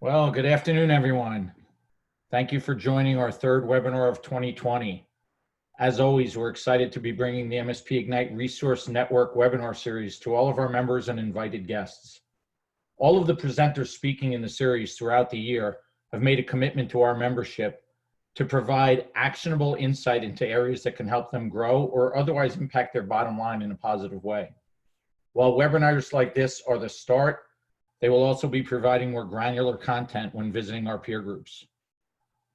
Well, good afternoon, everyone. Thank you for joining our third webinar of 2020. As always, we're excited to be bringing the MSP-Ignite Resource Network webinar series to all of our members and invited guests. All of the presenters speaking in the series throughout the year have made a commitment to our membership to provide actionable insight into areas that can help them grow or otherwise impact their bottom line in a positive way. While webinars like this are the start, they will also be providing more granular content when visiting our peer groups.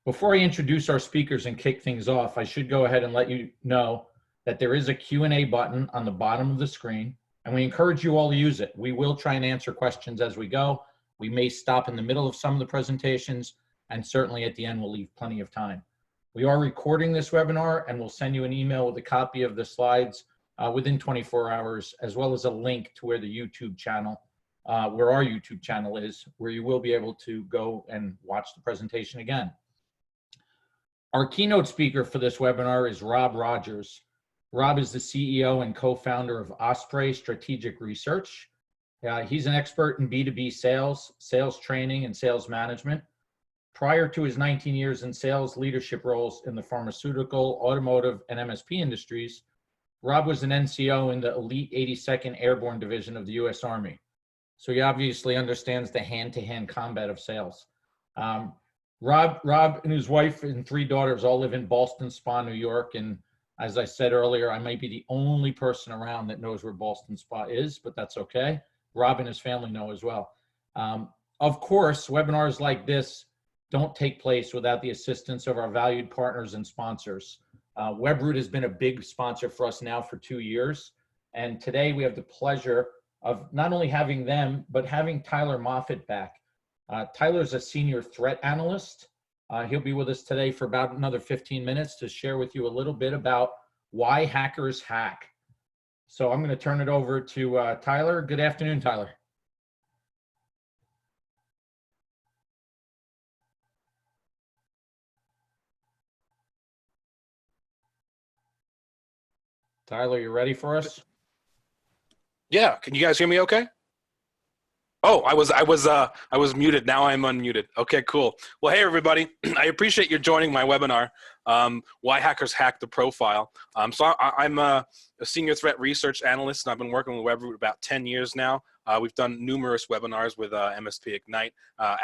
Before I introduce our speakers and kick things off, I should go ahead and let you know that there is a Q&A button on the bottom of the screen, and we encourage you all to use it. We will try and answer questions as we go. We may stop in the middle of some of the presentations, and certainly at the end, we'll leave plenty of time. We are recording this webinar, and we'll send you an email with a copy of the slides within 24 hours, as well as a link to where the YouTube channel where our YouTube channel is, where you will be able to go and watch the presentation again. Our keynote speaker for this webinar is Robb Rogers. Robb is the CEO and co-founder of Osprey Strategic Research. He's an expert in B2B sales, sales training, and sales management. Prior to his 19 years in sales leadership roles in the pharmaceutical, automotive, and MSP industries, Robb was an NCO in the elite 82nd Airborne Division of the U.S. Army. So he obviously understands the hand-to-hand combat of sales. Robb and his wife and 3 daughters all live in Ballston Spa, New York. And as I said earlier, I might be the only person around that knows where Ballston Spa is, but that's okay. Robb and his family know as well. Of course, webinars like this don't take place without the assistance of our valued partners and sponsors. Webroot has been a big sponsor for us now for 2 years. And today we have the pleasure of not only having them, but having Tyler Moffitt back. Tyler's a senior threat analyst. He'll be with us today for about another 15 minutes to share with you a little bit about why hackers hack. So I'm going to turn it over to Tyler. Good afternoon, Tyler. Tyler, you ready for us? Yeah, can you guys hear me okay? Oh, I was muted. Now I'm unmuted. Okay, cool. Well, hey everybody. I appreciate you joining my webinar, Why Hackers Hack the Profile. So I'm a senior threat research analyst, and I've been working with Webroot about 10 years now. We've done numerous webinars with MSP-Ignite,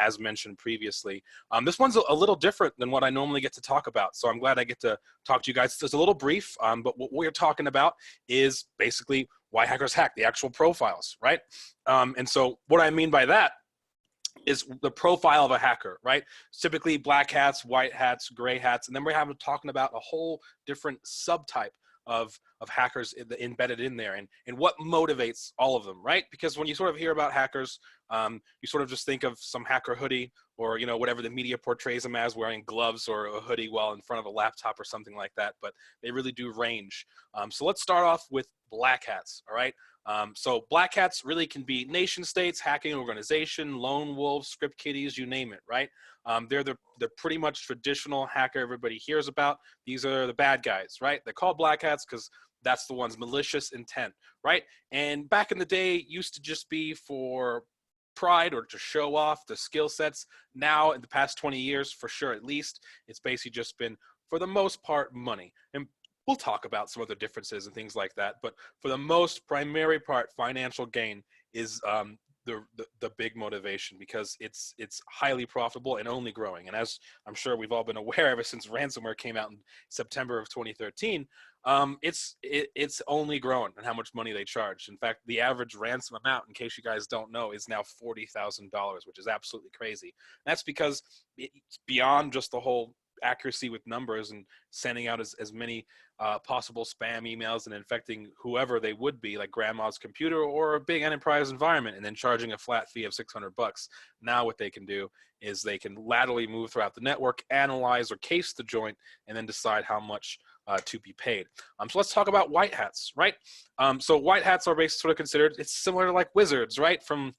as mentioned previously. This one's a little different than what I normally get to talk about, so I'm glad I get to talk to you guys. It's a little brief, but what we're talking about is basically why hackers hack, the actual profiles, right? And so what I mean by that is the profile of a hacker, right? Typically black hats, white hats, gray hats, and then we're talking about a whole different subtype of hackers embedded in there, and what motivates all of them, right? Because when you sort of hear about hackers, you sort of just think of some hacker hoodie, or whatever the media portrays them as, wearing gloves or a hoodie while in front of a laptop or something like that, but they really do range. So let's start off with black hats, all right? So black hats really can be nation states, hacking organization, lone wolves, script kiddies, you name it, right? They're the pretty much traditional hacker everybody hears about. These are the bad guys, right? They're called black hats because that's the one's malicious intent, right? And back in the day, used to just be for pride or to show off the skill sets. Now, in the past 20 years, for sure at least, it's basically just been, for the most part, money. And we'll talk about some other differences and things like that, but for the most primary part, financial gain is the big motivation, because it's highly profitable and only growing. And as I'm sure we've all been aware, ever since ransomware came out in September of 2013, it's only growing and how much money they charge. In fact, the average ransom amount, in case you guys don't know, is now $40,000, which is absolutely crazy. That's because it's beyond just the whole accuracy with numbers and sending out as many possible spam emails and infecting whoever they would be, like grandma's computer or a big enterprise environment, and then charging a flat fee of $600. Now what they can do is they can laterally move throughout the network, analyze or case the joint, and then decide how much to be paid. So let's talk about white hats, right? So white hats are basically sort of considered, it's similar to like wizards, right? From,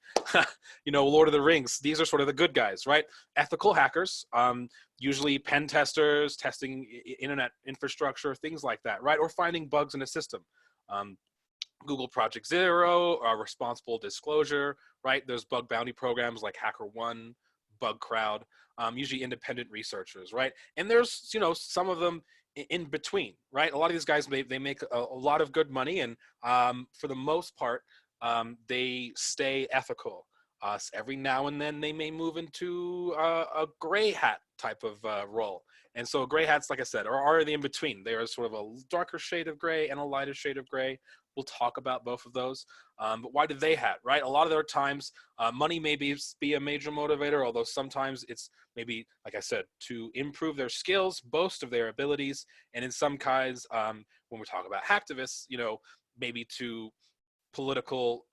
Lord of the Rings. These are sort of the good guys, right? Ethical hackers, usually pen testers, testing internet infrastructure, things like that, right? Or finding bugs in a system. Google Project Zero, responsible disclosure, right? There's bug bounty programs like HackerOne, bug crowd, usually independent researchers, right? And there's, you know, some of them in between, right? A lot of these guys, they make a lot of good money, and for the most part, they stay ethical. Every now and then they may move into a gray hat type of role. And so gray hats, like I said, are already in between. There is sort of a darker shade of gray and a lighter shade of gray. We'll talk about both of those. But why do they hat, right? A lot of their times, money may be a major motivator, although sometimes it's maybe, like I said, to improve their skills, boast of their abilities. And in some kinds, when we talk about hacktivists, you know, maybe to political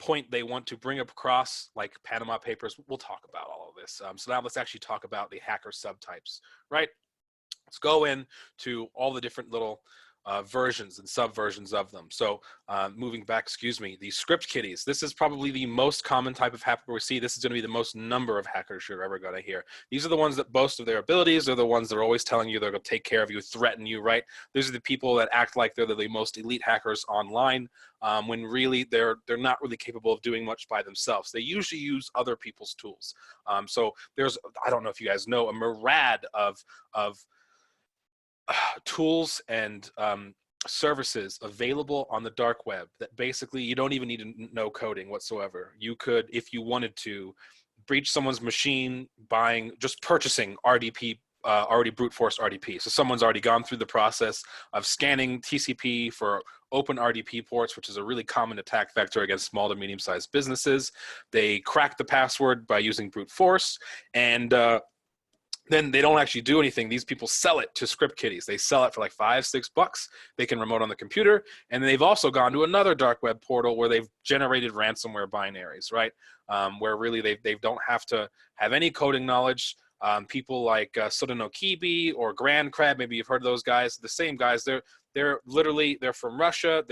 point they want to bring across, like Panama Papers. We'll talk about all of this. So now let's actually talk about the hacker subtypes, right? Let's go into all the different little versions and subversions of them. So moving back, the script kiddies. This is probably the most common type of hacker we see. This is going to be the most number of hackers you're ever going to hear. These are the ones that boast of their abilities. They're the ones that are always telling you they're going to take care of you, threaten you, right? These are the people that act like they're the most elite hackers online, when really they're not really capable of doing much by themselves. They usually use other people's tools. So there's, I don't know if you guys know, a myriad of tools and services available on the dark web that basically you don't even need to know coding whatsoever. You could, if you wanted to, breach someone's machine just purchasing RDP, already brute force RDP. So someone's already gone through the process of scanning TCP for open RDP ports, which is a really common attack vector against small to medium-sized businesses. They crack the password by using brute force, and then they don't actually do anything. These people sell it to script kiddies. They sell it for like $5-6. They can remote on the computer. And they've also gone to another dark web portal where they've generated ransomware binaries, right? Where really they don't have to have any coding knowledge. People like Sodano Kibi or Grand Crab, maybe you've heard of those guys. The same guys. They're from Russia.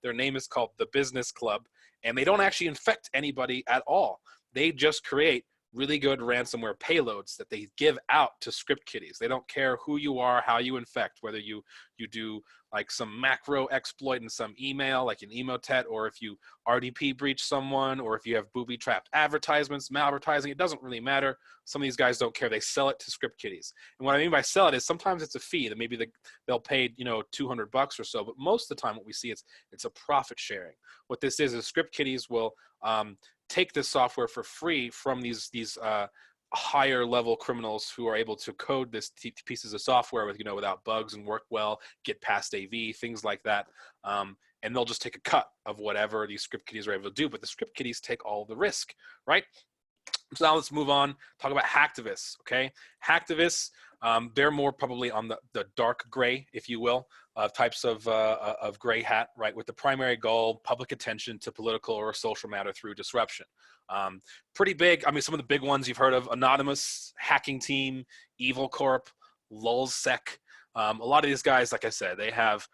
Their name is called the Business Club, and they don't actually infect anybody at all. They just create really good ransomware payloads that they give out to script kiddies. They don't care who you are, how you infect, whether you do like some macro exploit in some email, like an emotet, or if you RDP breach someone, or if you have booby-trapped advertisements, malvertising, it doesn't really matter. Some of these guys don't care. They sell it to script kiddies. And what I mean by sell it is sometimes it's a fee that maybe they'll pay, $200 or so, but most of the time what we see it's a profit sharing. What this is script kiddies will take this software for free from these higher level criminals who are able to code this pieces of software without bugs and work well, get past AV, things like that. And they'll just take a cut of whatever these script kiddies are able to do, but the script kiddies take all the risk, right? So now let's move on, talk about hacktivists, okay? Hacktivists, they're more probably on the dark gray, if you will, types of gray hat, right? With the primary goal, public attention to political or social matter through disruption. Pretty big, I mean, some of the big ones you've heard of: Anonymous, Hacking Team, Evil Corp, Lulzsec. A lot of these guys, like I said, they have,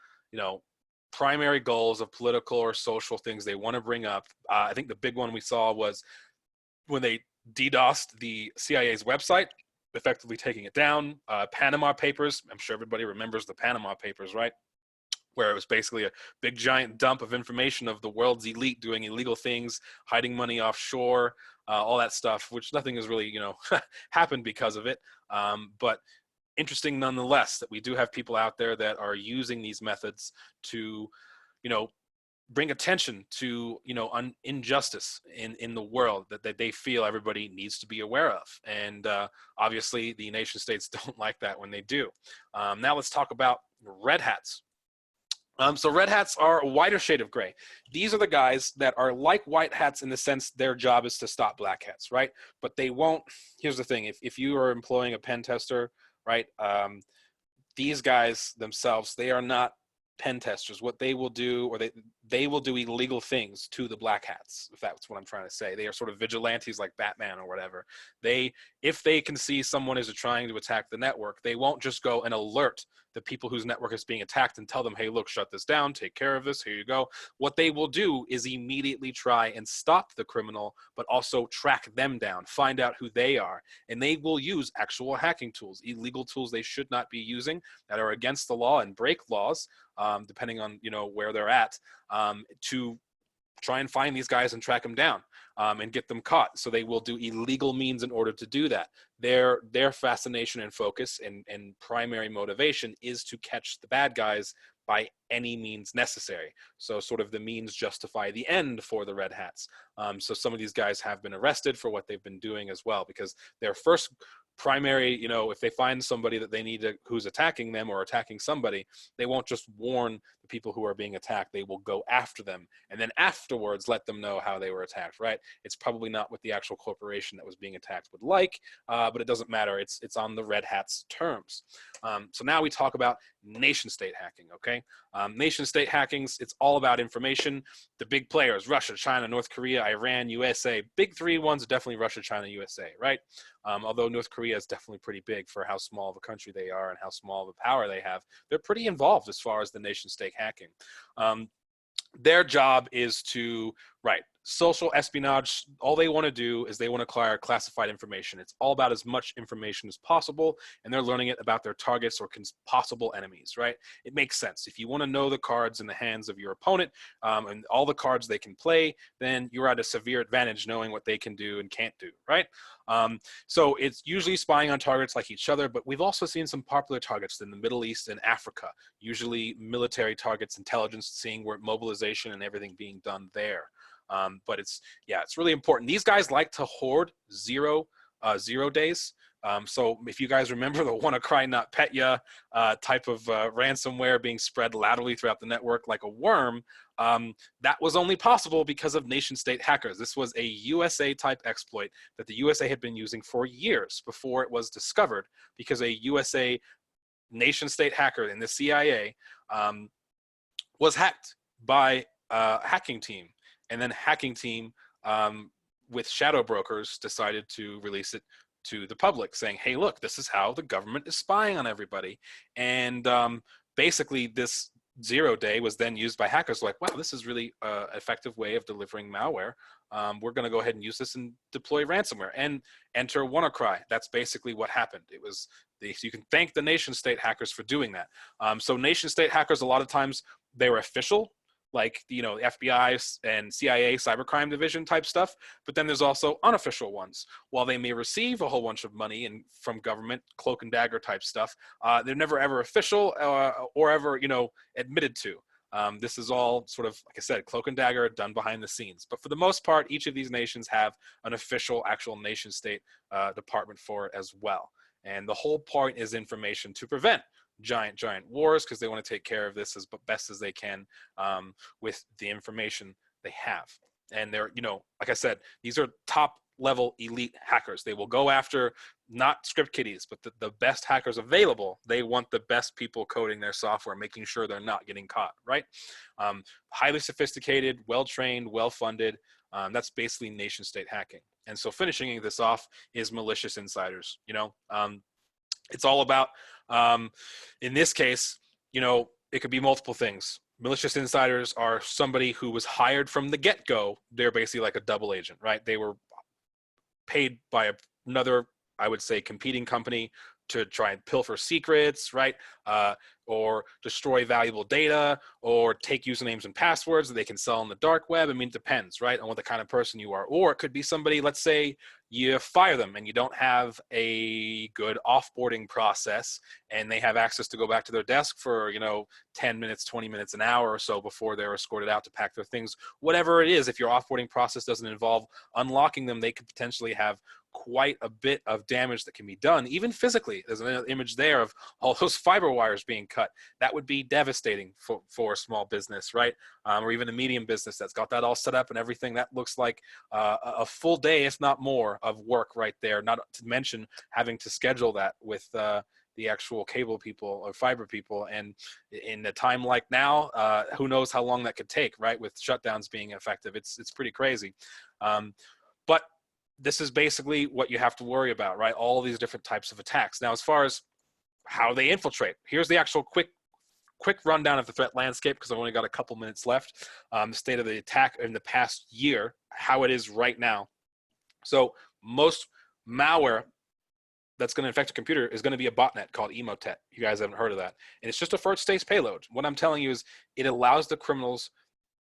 primary goals of political or social things they want to bring up. I think the big one we saw was when they DDoSed the CIA's website, effectively taking it down. Panama Papers, I'm sure everybody remembers the Panama Papers, right? Where it was basically a big giant dump of information of the world's elite doing illegal things, hiding money offshore, all that stuff, which nothing has really, happened because of it. But interesting nonetheless that we do have people out there that are using these methods to, bring attention to injustice in the world that they feel everybody needs to be aware of. And obviously the nation states don't like that when they do. Now let's talk about red hats. So red hats are a wider shade of gray. These are the guys that are like white hats in the sense their job is to stop black hats, right? But they won't. Here's the thing: if you are employing a pen tester, right? These guys themselves, they are not pen testers. What they will do, or they will do illegal things to the black hats, if that's what I'm trying to say. They are sort of vigilantes like Batman or whatever. If they can see someone is trying to attack the network, they won't just go and alert the people whose network is being attacked and tell them, hey, look, shut this down, take care of this, here you go. What they will do is immediately try and stop the criminal, but also track them down, find out who they are. And they will use actual hacking tools, illegal tools they should not be using, that are against the law and break laws, depending on where they're at, to try and find these guys and track them down, and get them caught. So they will do illegal means in order to do that. Their fascination and focus and primary motivation is to catch the bad guys by any means necessary. So sort of the means justify the end for the red hats. So some of these guys have been arrested for what they've been doing as well, because their first primary, if they find somebody that they need to, who's attacking them or attacking somebody, they won't just warn the people who are being attacked. They will go after them and then afterwards let them know how they were attacked, right? It's probably not what the actual corporation that was being attacked would like, but it doesn't matter. It's on the red hats terms. So now we talk about nation state hacking, okay? Nation state hackings, it's all about information. The big players, Russia, China, North Korea, Iran, USA, big three ones are definitely Russia, China, USA, right? Although North Korea is definitely pretty big for how small of a country they are and how small of a power they have. They're pretty involved as far as the nation state hacking. Their job is to, social espionage. All they want to do is they want to acquire classified information. It's all about as much information as possible, and they're learning it about their targets or possible enemies, right? It makes sense. If you want to know the cards in the hands of your opponent, and all the cards they can play, then you're at a severe advantage knowing what they can do and can't do, right? So it's usually spying on targets like each other, but we've also seen some popular targets in the Middle East and Africa, usually military targets, intelligence, seeing where mobilization and everything being done there. But it's really important. These guys like to hoard zero days. So if you guys remember the WannaCry Not Petya type of ransomware being spread laterally throughout the network like a worm, that was only possible because of nation state hackers. This was a USA type exploit that the USA had been using for years before it was discovered, because a USA nation state hacker in the CIA was hacked by a hacking team. And then hacking team with shadow brokers decided to release it to the public, saying, hey, look, this is how the government is spying on everybody. And basically this 0 day was then used by hackers like, wow, this is really an effective way of delivering malware. We're going to go ahead and use this and deploy ransomware and enter WannaCry. That's basically what happened. It was you can thank the nation state hackers for doing that. So nation state hackers, a lot of times they were official, like, the FBI and CIA cybercrime division type stuff, but then there's also unofficial ones. While they may receive a whole bunch of money from government, cloak and dagger type stuff, they're never ever official or ever, admitted to. This is all sort of, like I said, cloak and dagger done behind the scenes. But for the most part, each of these nations have an official, actual nation state department for it as well. And the whole point is information to prevent giant wars, because they want to take care of this as best as they can with the information they have. And they're, like I said, these are top level elite hackers. They will go after not script kiddies, but the best hackers available. They want the best people coding their software, making sure they're not getting caught, right? Highly sophisticated, well-trained, well-funded. That's basically nation state hacking. And so finishing this off is malicious insiders. It's all about, in this case, it could be multiple things. Malicious insiders are somebody who was hired from the get-go. They're basically like a double agent, right? They were paid by another, I would say, competing company to try and pilfer secrets, right? Or destroy valuable data, or take usernames and passwords that they can sell on the dark web. I mean, it depends, right, on what the kind of person you are. Or it could be somebody, let's say you fire them and you don't have a good offboarding process, and they have access to go back to their desk for, 10 minutes, 20 minutes, an hour or so before they're escorted out to pack their things. Whatever it is, if your offboarding process doesn't involve unlocking them, they could potentially have quite a bit of damage that can be done, even physically. There's an image there of all those fiber wires being cut. That would be devastating for a small business, right? Or even a medium business that's got that all set up and everything. That looks like a full day, if not more, of work right there, not to mention having to schedule that with the actual cable people or fiber people. And in a time like now, who knows how long that could take, right? With shutdowns being effective, it's pretty crazy. But this is basically what you have to worry about, right? All these different types of attacks. Now, as far as how they infiltrate, here's the actual quick rundown of the threat landscape, because I've only got a couple minutes left. The state of the attack in the past year, how it is right now. So most malware that's going to infect a computer is going to be a botnet called Emotet. You guys haven't heard of that. And it's just a first stage payload. What I'm telling you is it allows the criminals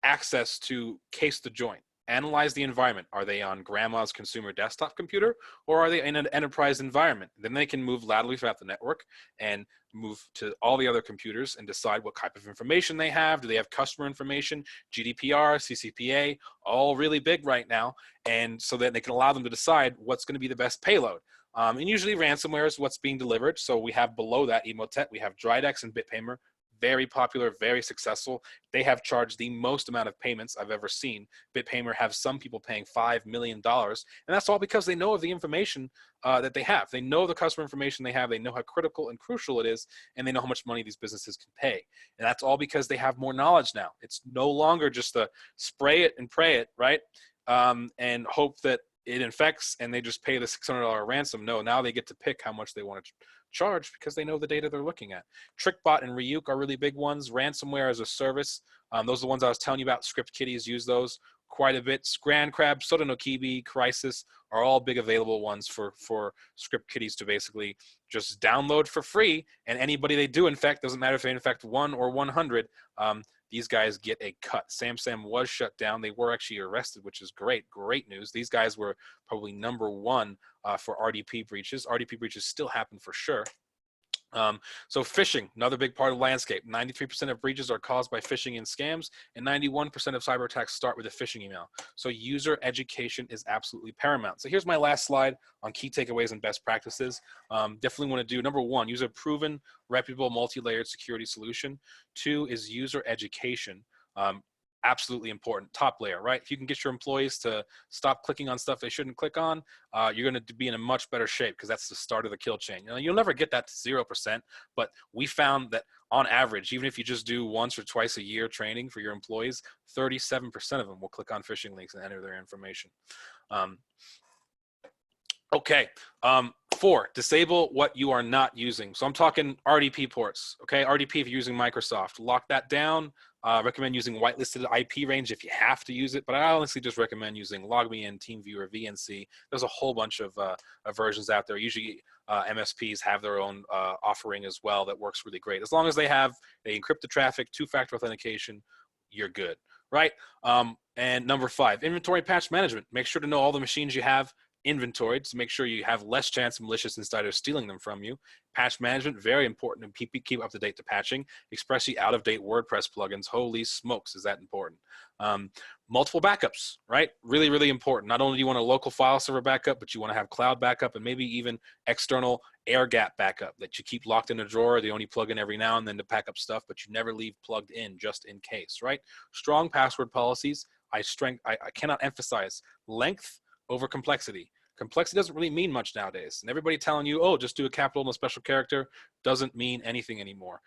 access to case the joint. Analyze the environment. Are they on grandma's consumer desktop computer, or are they in an enterprise environment? Then they can move laterally throughout the network and move to all the other computers and decide what type of information they have. Do they have customer information, GDPR, CCPA, all really big right now. And so that they can allow them to decide what's going to be the best payload. And usually ransomware is what's being delivered. So we have below that Emotet, we have Dridex and BitPaymer. Very popular, very successful. They have charged the most amount of payments I've ever seen. BitPaymer have some people paying $5 million. And that's all because they know of the information that they have. They know the customer information they have. They know how critical and crucial it is. And they know how much money these businesses can pay. And that's all because they have more knowledge now. It's no longer just a spray it and pray it, right? And hope that it infects and they just pay the $600 ransom. No, now they get to pick how much they want to charge because they know the data they're looking at. TrickBot and Ryuk are really big ones. Ransomware as a service. Those are the ones I was telling you about. Script Kiddies use those quite a bit. Grand Crab, Soda no Kibi, Crisis are all big available ones for Script Kiddies to basically just download for free. And anybody they do infect, doesn't matter if they infect 1 or 100, these guys get a cut. SamSam was shut down. They were actually arrested, which is great news. These guys were probably #1 for RDP breaches. RDP breaches still happen for sure. So phishing, another big part of the landscape. 93% of breaches are caused by phishing and scams, and 91% of cyber attacks start with a phishing email. So user education is absolutely paramount. So here's my last slide on key takeaways and best practices. Definitely want to do, #1, use a proven, reputable, multi-layered security solution. 2 is user education. Absolutely important. Top layer, right? If you can get your employees to stop clicking on stuff they shouldn't click on, you're going to be in a much better shape because that's the start of the kill chain. You know, you'll never get that to 0%, but we found that on average, even if you just do once or twice a year training for your employees, 37% of them will click on phishing links and enter their information. Okay. 4, disable what you are not using. So I'm talking RDP ports. Okay. RDP, if you're using Microsoft, lock that down. Recommend using whitelisted IP range if you have to use it, but I honestly just recommend using LogMeIn, TeamViewer, VNC. There's a whole bunch of versions out there. Usually MSPs have their own offering as well that works really great. As long as they encrypt the traffic, 2-factor authentication, you're good, right? And #5, inventory patch management. Make sure to know all the machines you have inventoried to make sure you have less chance of malicious insiders stealing them from you. Patch management, very important, and keep up to date to patching, especially out-of-date WordPress plugins. Holy smokes, is that important. Multiple backups, right? Really, really important. Not only do you want a local file server backup, but you want to have cloud backup and maybe even external air gap backup that you keep locked in a drawer. They only plug in every now and then to pack up stuff, but you never leave plugged in just in case, right? Strong password policies. I cannot emphasize length over complexity. Complexity doesn't really mean much nowadays. And everybody telling you, oh, just do a capital and a special character doesn't mean anything anymore.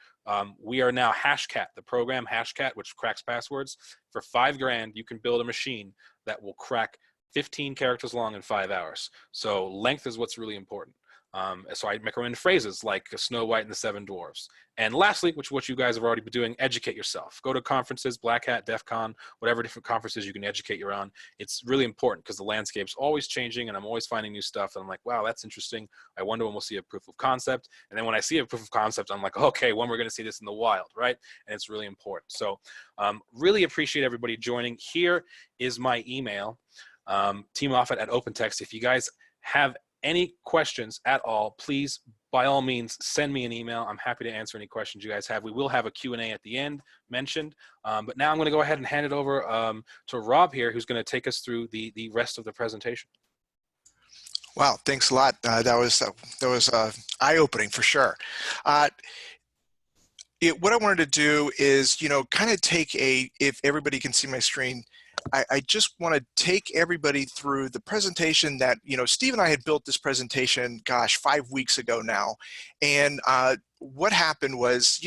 We are now Hashcat, the program Hashcat, which cracks passwords. For $5 grand, you can build a machine that will crack 15 characters long in 5 hours. So length is what's really important. So I recommend phrases like Snow White and the 7 Dwarfs. And lastly, which what you guys have already been doing, educate yourself. Go to conferences, Black Hat, DEF CON, whatever different conferences you can educate you on. It's really important because the landscape's always changing and I'm always finding new stuff. And I'm like, wow, that's interesting. I wonder when we'll see a proof of concept. And then when I see a proof of concept, I'm like, okay, when we're going to see this in the wild, right? And it's really important. So really appreciate everybody joining. Here is my email, tmoffat@OpenText. If you guys have any questions at all, please, by all means, send me an email. I'm happy to answer any questions you guys have. We will have a Q&A at the end mentioned, but now I'm going to go ahead and hand it over to Rob here, who's going to take us through the rest of the presentation. Wow, thanks a lot. That was eye-opening for sure. What I wanted to do is, kind of take if everybody can see my screen, I just want to take everybody through the presentation that, Steve and I had built this presentation, gosh, 5 weeks ago now. And what happened was,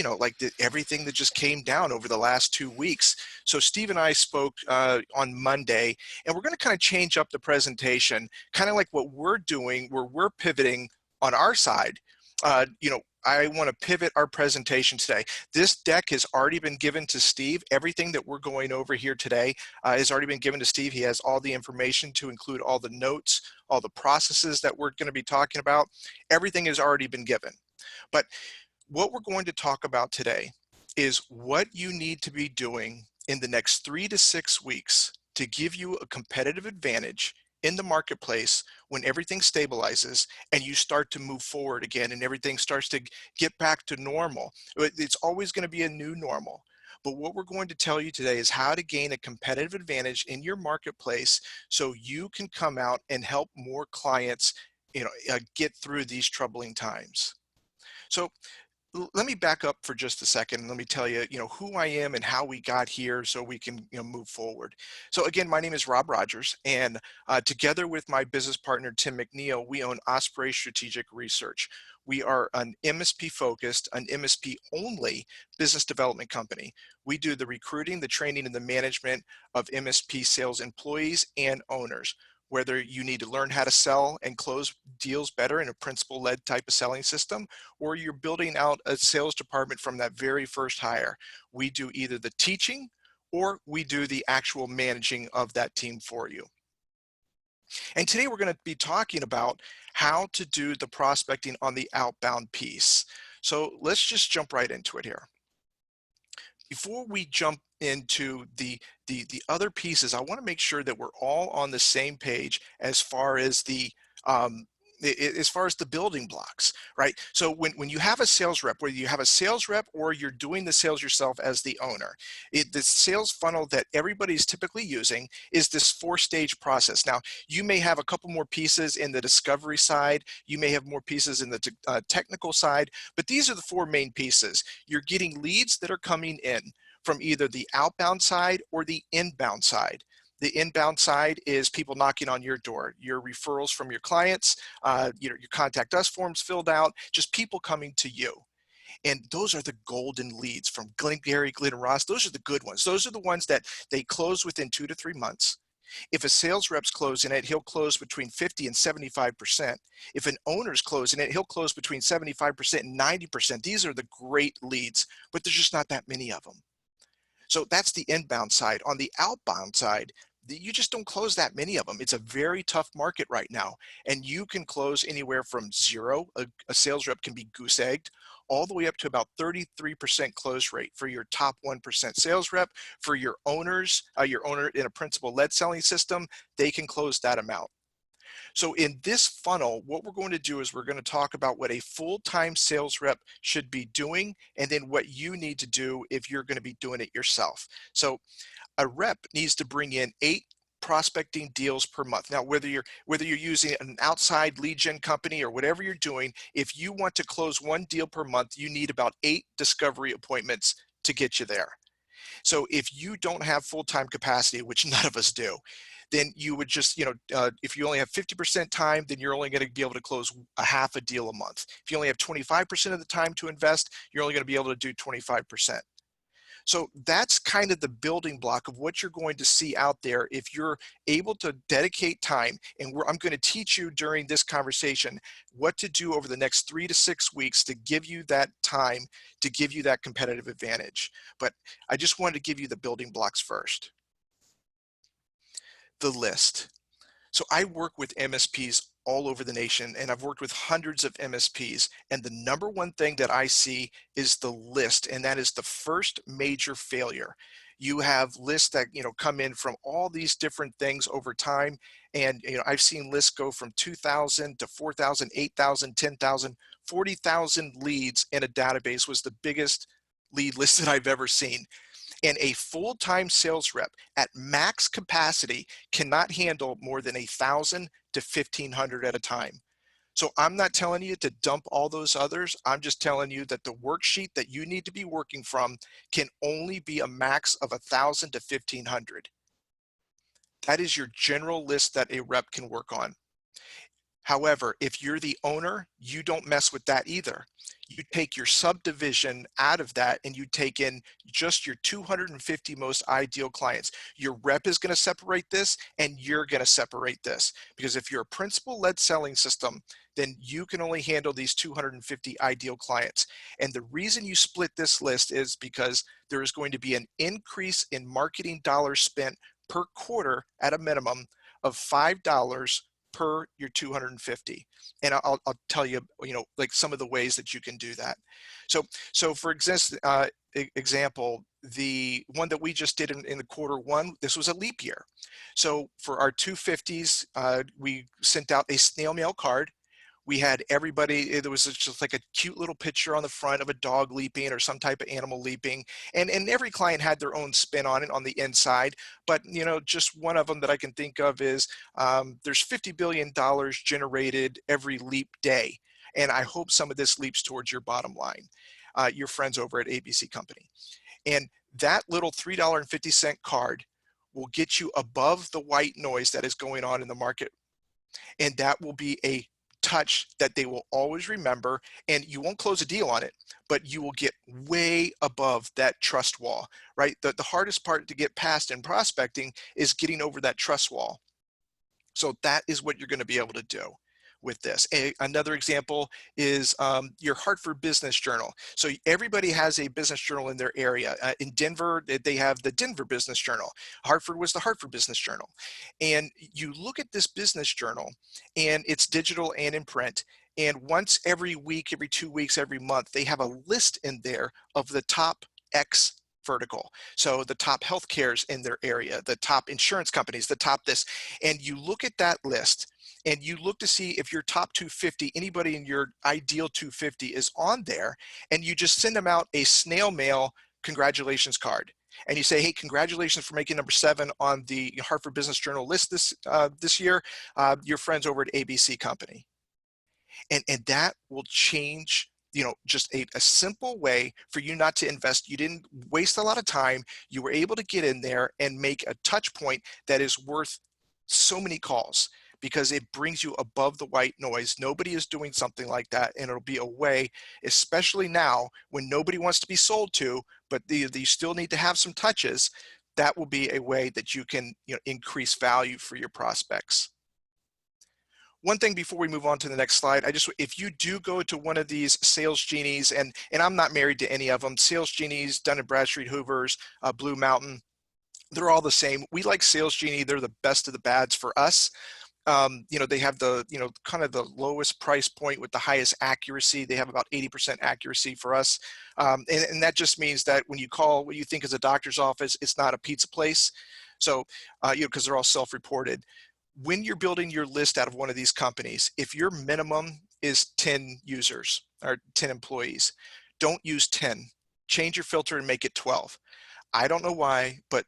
everything that just came down over the last 2 weeks. So Steve and I spoke on Monday, and we're going to kind of change up the presentation, kind of like what we're doing, where we're pivoting on our side. I want to pivot our presentation today. This deck has already been given to Steve. Everything that we're going over here today has already been given to Steve. He has all the information to include all the notes, all the processes that we're going to be talking about. Everything has already been given. But what we're going to talk about today is what you need to be doing in the next 3 to 6 weeks to give you a competitive advantage in the marketplace when everything stabilizes and you start to move forward again and everything starts to get back to normal. It's always going to be a new normal. But what we're going to tell you today is how to gain a competitive advantage in your marketplace so you can come out and help more clients, get through these troubling times. So let me back up for just a second. Let me tell you, who I am and how we got here so we can, move forward. So again, my name is Robb Rogers, and together with my business partner, Tim McNeil, we own Osprey Strategic Research. We are an MSP focused, an MSP only business development company. We do the recruiting, the training, and the management of MSP sales employees and owners. Whether you need to learn how to sell and close deals better in a principal-led type of selling system, or you're building out a sales department from that very first hire, we do either the teaching or we do the actual managing of that team for you. And today we're going to be talking about how to do the prospecting on the outbound piece. So let's just jump right into it here. Before we jump into the other pieces, I want to make sure that we're all on the same page as far as the building blocks, right? So when you have a sales rep, whether you have a sales rep or you're doing the sales yourself as the owner, the sales funnel that everybody's typically using is this 4-stage process. Now, you may have a couple more pieces in the discovery side, you may have more pieces in the technical side, but these are the 4 main pieces. You're getting leads that are coming in from either the outbound side or the inbound side. The inbound side is people knocking on your door, your referrals from your clients, your contact us forms filled out, just people coming to you. And those are the golden leads from Glengarry, Glenn Ross. Those are the good ones. Those are the ones that they close within 2 to 3 months. If a sales rep's closing it, he'll close between 50 and 75%. If an owner's closing it, he'll close between 75% and 90%. These are the great leads, but there's just not that many of them. So that's the inbound side. On the outbound side, you just don't close that many of them. It's a very tough market right now. And you can close anywhere from 0, a sales rep can be goose egged, all the way up to about 33% close rate for your top 1% sales rep. For your owners, your owner in a principal-led selling system, they can close that amount. So in this funnel, what we're going to do is we're going to talk about what a full-time sales rep should be doing, and then what you need to do if you're going to be doing it yourself. So a rep needs to bring in 8 prospecting deals per month. Now, whether you're using an outside lead gen company or whatever you're doing, if you want to close 1 deal per month, you need about 8 discovery appointments to get you there. So if you don't have full-time capacity, which none of us do, then you would just, if you only have 50% time, then you're only going to be able to close a half a deal a month. If you only have 25% of the time to invest, you're only going to be able to do 25%. So that's kind of the building block of what you're going to see out there if you're able to dedicate time. And I'm going to teach you during this conversation what to do over the next 3 to 6 weeks to give you that time, to give you that competitive advantage. But I just wanted to give you the building blocks first. The list. So I work with MSPs all over the nation, and I've worked with hundreds of MSPs. And the number one thing that I see is the list, and that is the first major failure. You have lists that come in from all these different things over time, and I've seen lists go from 2,000 to 4,000, 8,000, 10,000, 40,000 leads in a database was the biggest lead list that I've ever seen. And a full-time sales rep at max capacity cannot handle more than 1,000 to 1,500 at a time. So I'm not telling you to dump all those others. I'm just telling you that the worksheet that you need to be working from can only be a max of 1,000 to 1,500. That is your general list that a rep can work on. However, if you're the owner, you don't mess with that either. You take your subdivision out of that and you take in just your 250 most ideal clients. Your rep is going to separate this and you're going to separate this. Because if you're a principal-led selling system, then you can only handle these 250 ideal clients. And the reason you split this list is because there is going to be an increase in marketing dollars spent per quarter at a minimum of $5 per your 250. And I'll tell you, like some of the ways that you can do that. So for example, the one that we just did in the Q1, this was a leap year. So for our 250s, we sent out a snail mail card. We had everybody, there was just like a cute little picture on the front of a dog leaping or some type of animal leaping. And every client had their own spin on it on the inside. But, just one of them that I can think of is there's $50 billion generated every leap day. And I hope some of this leaps towards your bottom line, your friends over at ABC Company. And that little $3.50 card will get you above the white noise that is going on in the market. And that will be a touch that they will always remember, and you won't close a deal on it, but you will get way above that trust wall, right? The hardest part to get past in prospecting is getting over that trust wall. So that is what you're going to be able to do with this. Another example is your Hartford Business Journal. So everybody has a business journal in their area. In Denver, they have the Denver Business Journal. Hartford was the Hartford Business Journal. And you look at this business journal, and it's digital and in print. And once every week, every 2 weeks, every month, they have a list in there of the top X vertical. So the top healthcares in their area, the top insurance companies, the top this, and you look at that list and you look to see if your top 250, anybody in your ideal 250 is on there, and you just send them out a snail mail congratulations card. And you say, hey, congratulations for making number 7 on the Hartford Business Journal list this year, your friends over at ABC Company. And that will change, just a simple way for you not to invest. You didn't waste a lot of time. You were able to get in there and make a touch point that is worth so many calls, because it brings you above the white noise. Nobody is doing something like that, and it'll be a way, especially now when nobody wants to be sold to, but you still need to have some touches. That will be a way that you can increase value for your prospects. One thing before we move on to the next slide, if you do go to one of these Sales Genies, and I'm not married to any of them, Sales Genies, Dun & Bradstreet, Hoovers, Blue Mountain, they're all the same. We like Sales Genie. They're the best of the bads for us. They have the, kind of the lowest price point with the highest accuracy. They have about 80% accuracy for us. And that just means that when you call what you think is a doctor's office, it's not a pizza place. So, because they're all self-reported. When you're building your list out of one of these companies, if your minimum is 10 users or 10 employees, don't use 10. Change your filter and make it 12. I don't know why, but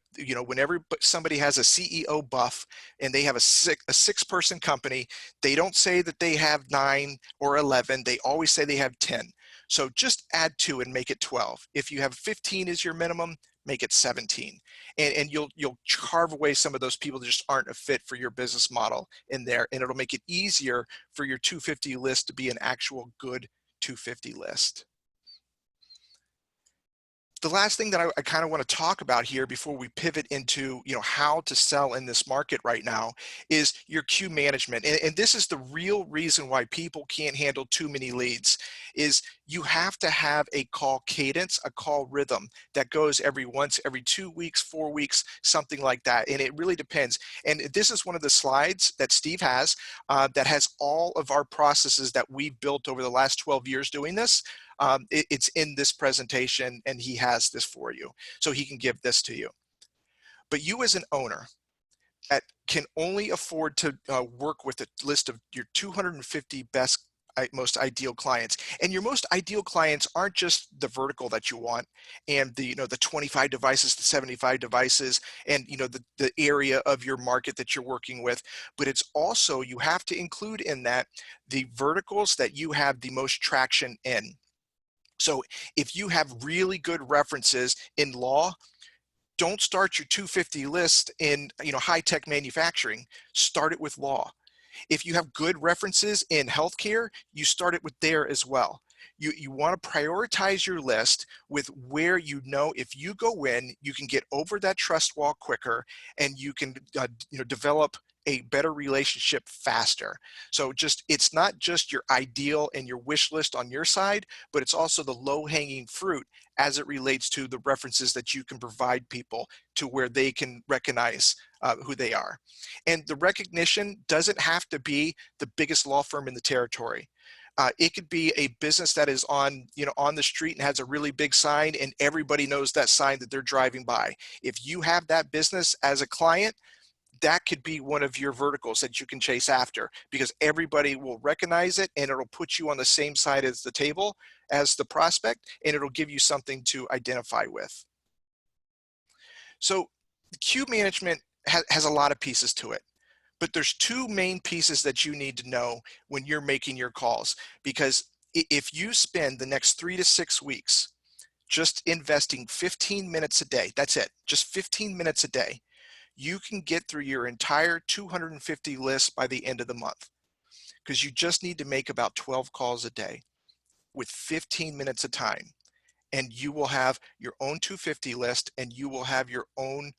whenever somebody has a CEO buff and they have a six-person company, they don't say that they have 9 or 11. They always say they have 10. So just add 2 and make it 12. If you have 15 as your minimum, make it 17. And you'll carve away some of those people that just aren't a fit for your business model in there, and it'll make it easier for your 250 list to be an actual good 250 list. The last thing that I kind of want to talk about here before we pivot into how to sell in this market right now is your queue management. And this is the real reason why people can't handle too many leads, is you have to have a call cadence, a call rhythm that goes every 2 weeks, 4 weeks, something like that. And it really depends. And this is one of the slides that Steve has that has all of our processes that we've built over the last 12 years doing this. It's in this presentation, and he has this for you, so he can give this to you. But you as an owner that can only afford to work with a list of your 250 most ideal clients, and your most ideal clients aren't just the vertical that you want and the the 25 devices to 75 devices and the area of your market that you're working with, but it's also, you have to include in that the verticals that you have the most traction in. So if you have really good references in law, don't start your 250 list in high-tech manufacturing. Start it with law. If you have good references in healthcare, you start it with there as well. You want to prioritize your list with where if you go in, you can get over that trust wall quicker, and you can develop a better relationship faster. So it's not just your ideal and your wish list on your side, but it's also the low-hanging fruit as it relates to the references that you can provide people to where they can recognize who they are. And the recognition doesn't have to be the biggest law firm in the territory. It could be a business that is on the street and has a really big sign, and everybody knows that sign that they're driving by. If you have that business as a client, that could be one of your verticals that you can chase after, because everybody will recognize it and it'll put you on the same side as the table as the prospect, and it'll give you something to identify with. So the queue management has a lot of pieces to it, but there's two main pieces that you need to know when you're making your calls, because if you spend the next 3 to 6 weeks just investing 15 minutes a day, that's it, just 15 minutes a day, you can get through your entire 250 lists by the end of the month, because you just need to make about 12 calls a day with 15 minutes of time, and you will have your own 250 list, and you will have your own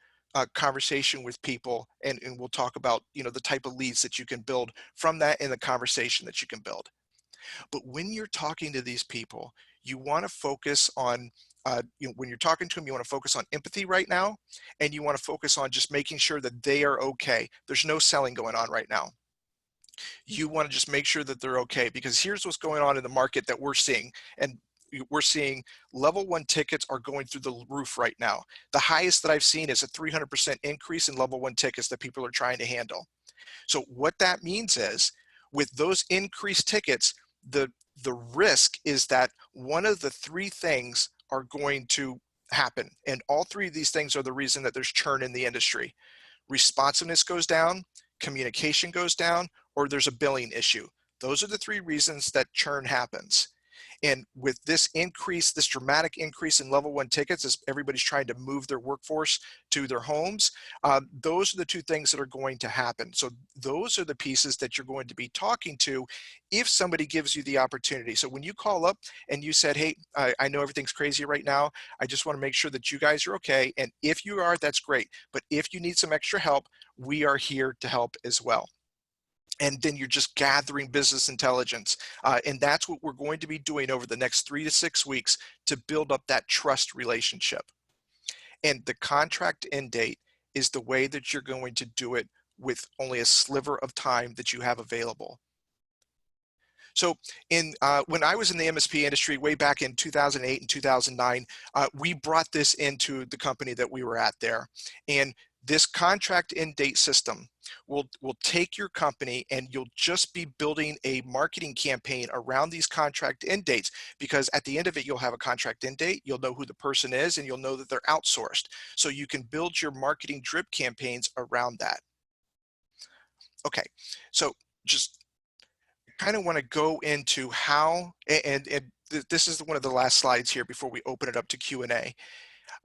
conversation with people, and we'll talk about the type of leads that you can build from that and the conversation that you can build. But when you're talking to these people, you want to focus on when you're talking to them, you want to focus on empathy right now, and you want to focus on just making sure that they are okay. There's no selling going on right now. You want to just make sure that they're okay, because here's what's going on in the market that we're seeing. And we're seeing level 1 tickets are going through the roof right now. The highest that I've seen is a 300% increase in level 1 tickets that people are trying to handle. So what that means is, with those increased tickets, the risk is that one of the 3 things are going to happen. And all 3 of these things are the reason that there's churn in the industry. Responsiveness goes down, communication goes down, or there's a billing issue. Those are the 3 reasons that churn happens. And with this dramatic increase in level 1 tickets, as everybody's trying to move their workforce to their homes, those are the 2 things that are going to happen. So those are the pieces that you're going to be talking to if somebody gives you the opportunity. So when you call up and you said, hey, I know everything's crazy right now, I just want to make sure that you guys are okay. And if you are, that's great. But if you need some extra help, we are here to help as well. And then you're just gathering business intelligence. And that's what we're going to be doing over the next 3 to 6 weeks to build up that trust relationship. And the contract end date is the way that you're going to do it with only a sliver of time that you have available. So when I was in the MSP industry way back in 2008 and 2009, we brought this into the company that we were at there. And this contract end date system will take your company, and you'll just be building a marketing campaign around these contract end dates, because at the end of it, you'll have a contract end date, you'll know who the person is, and you'll know that they're outsourced. So you can build your marketing drip campaigns around that. Okay, so just kind of want to go into how, and this is one of the last slides here before we open it up to Q&A.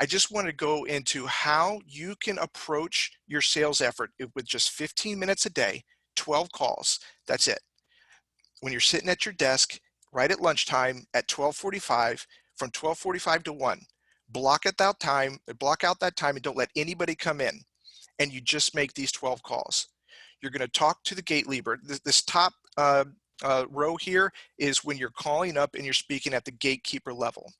I just want to go into how you can approach your sales effort with just 15 minutes a day, 12 calls. That's it. When you're sitting at your desk, right at lunchtime at 12:45, from 12:45 to 1, block out that time, and don't let anybody come in. And you just make these 12 calls. You're going to talk to the gate leader. This top row here is when you're calling up and you're speaking at the gatekeeper level.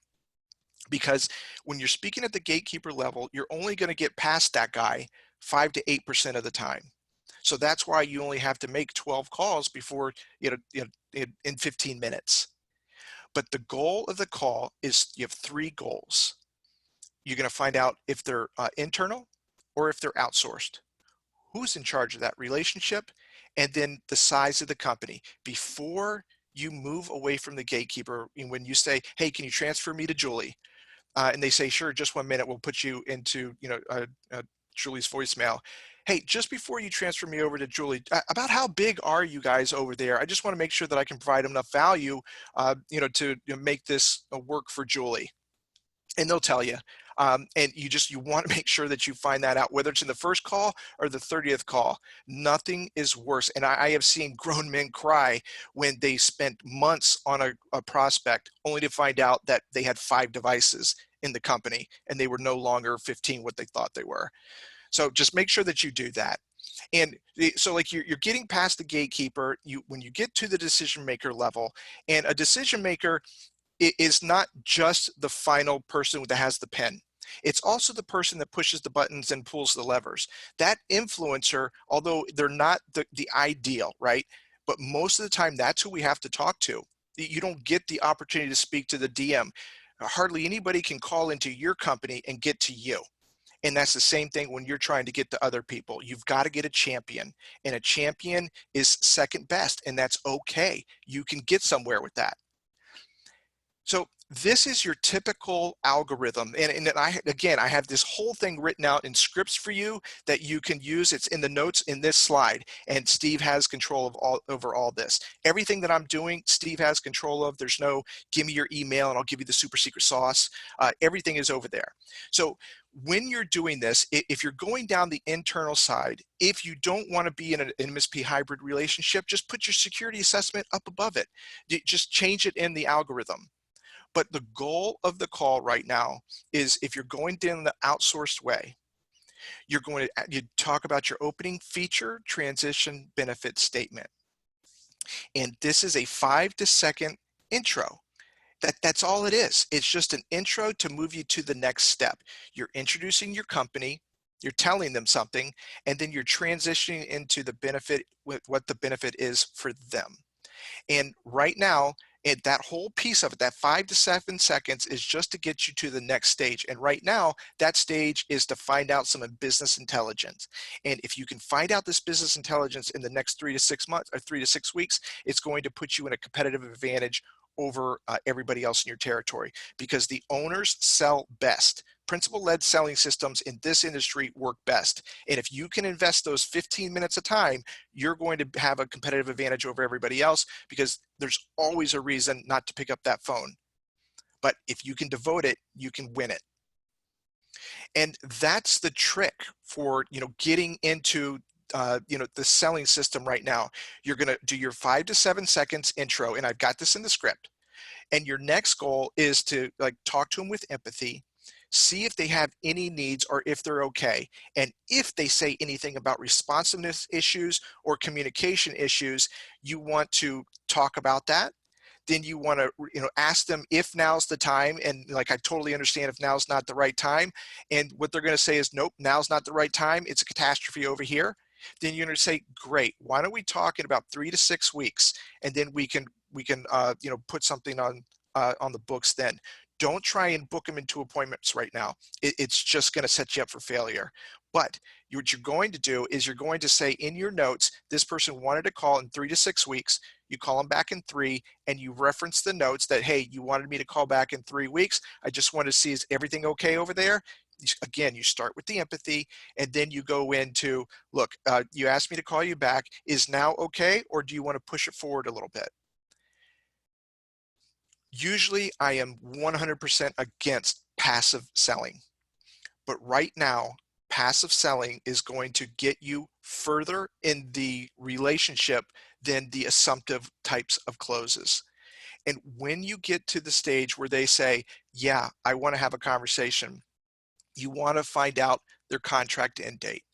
Because when you're speaking at the gatekeeper level, you're only going to get past that guy 5 to 8% of the time. So that's why you only have to make 12 calls before, in 15 minutes. But the goal of the call is, you have 3 goals. You're going to find out if they're internal or if they're outsourced. Who's in charge of that relationship? And then the size of the company. Before you move away from the gatekeeper, when you say, hey, can you transfer me to Julie? And they say, sure, just 1 minute, we'll put you into Julie's voicemail. Hey, just before you transfer me over to Julie, about how big are you guys over there? I just want to make sure that I can provide enough value to make this work for Julie. And they'll tell you. And you want to make sure that you find that out, whether it's in the first call or the 30th call. Nothing is worse. And I have seen grown men cry when they spent months on a prospect only to find out that they had 5 devices in the company and they were no longer 15 what they thought they were. So just make sure that you do that. And so like you're getting past the gatekeeper, when you get to the decision maker level, and a decision maker is not just the final person that has the pen. It's also the person that pushes the buttons and pulls the levers. That influencer, although they're not the ideal, right? But most of the time, that's who we have to talk to. You don't get the opportunity to speak to the DM. Hardly anybody can call into your company and get to you. And that's the same thing when you're trying to get to other people. You've got to get a champion, and a champion is second best, and that's okay. You can get somewhere with that. So this is your typical algorithm. And again, I have this whole thing written out in scripts for you that you can use. It's in the notes in this slide, and Steve has control of over all this. Everything that I'm doing, Steve has control of. There's no, give me your email and I'll give you the super secret sauce. Everything is over there. So when you're doing this, if you're going down the internal side, if you don't want to be in an MSP hybrid relationship, just put your security assessment up above it. Just change it in the algorithm. But the goal of the call right now is, if you're going down the outsourced way, you talk about your opening feature, transition, benefit statement. And this is a 5 to second intro. That's all it is. It's just an intro to move you to the next step. You're introducing your company, you're telling them something, and then you're transitioning into the benefit, with what the benefit is for them. And right now, that whole piece of it, that 5 to 7 seconds, is just to get you to the next stage. And right now, that stage is to find out some business intelligence. And if you can find out this business intelligence in the next 3 to 6 months or 3 to 6 weeks, it's going to put you in a competitive advantage over everybody else in your territory, because the owners sell best. Principal-led selling systems in this industry work best. And if you can invest those 15 minutes of time, you're going to have a competitive advantage over everybody else, because there's always a reason not to pick up that phone. But if you can devote it, you can win it. And that's the trick for, getting into the selling system right now. You're going to do your 5 to 7 seconds intro, and I've got this in the script. And your next goal is to talk to them with empathy, see if they have any needs or if they're okay. And if they say anything about responsiveness issues or communication issues, you want to talk about that. Then you want to ask them if now's the time, and I totally understand if now's not the right time. And what they're going to say is, nope, now's not the right time, it's a catastrophe over here. Then you're going to say, great, why don't we talk in about 3 to 6 weeks, and then we can put something on the books then. Don't try and book them into appointments right now. It's just going to set you up for failure. But what you're going to do is, you're going to say in your notes, this person wanted to call in 3 to 6 weeks. You call them back in 3, and you reference the notes that, hey, you wanted me to call back in 3 weeks. I just want to see, is everything okay over there? Again, you start with the empathy, and then you go into, look, you asked me to call you back. Is now okay, or do you want to push it forward a little bit? Usually I am 100% against passive selling, but right now, passive selling is going to get you further in the relationship than the assumptive types of closes. And when you get to the stage where they say, yeah, I want to have a conversation, you want to find out their contract end date.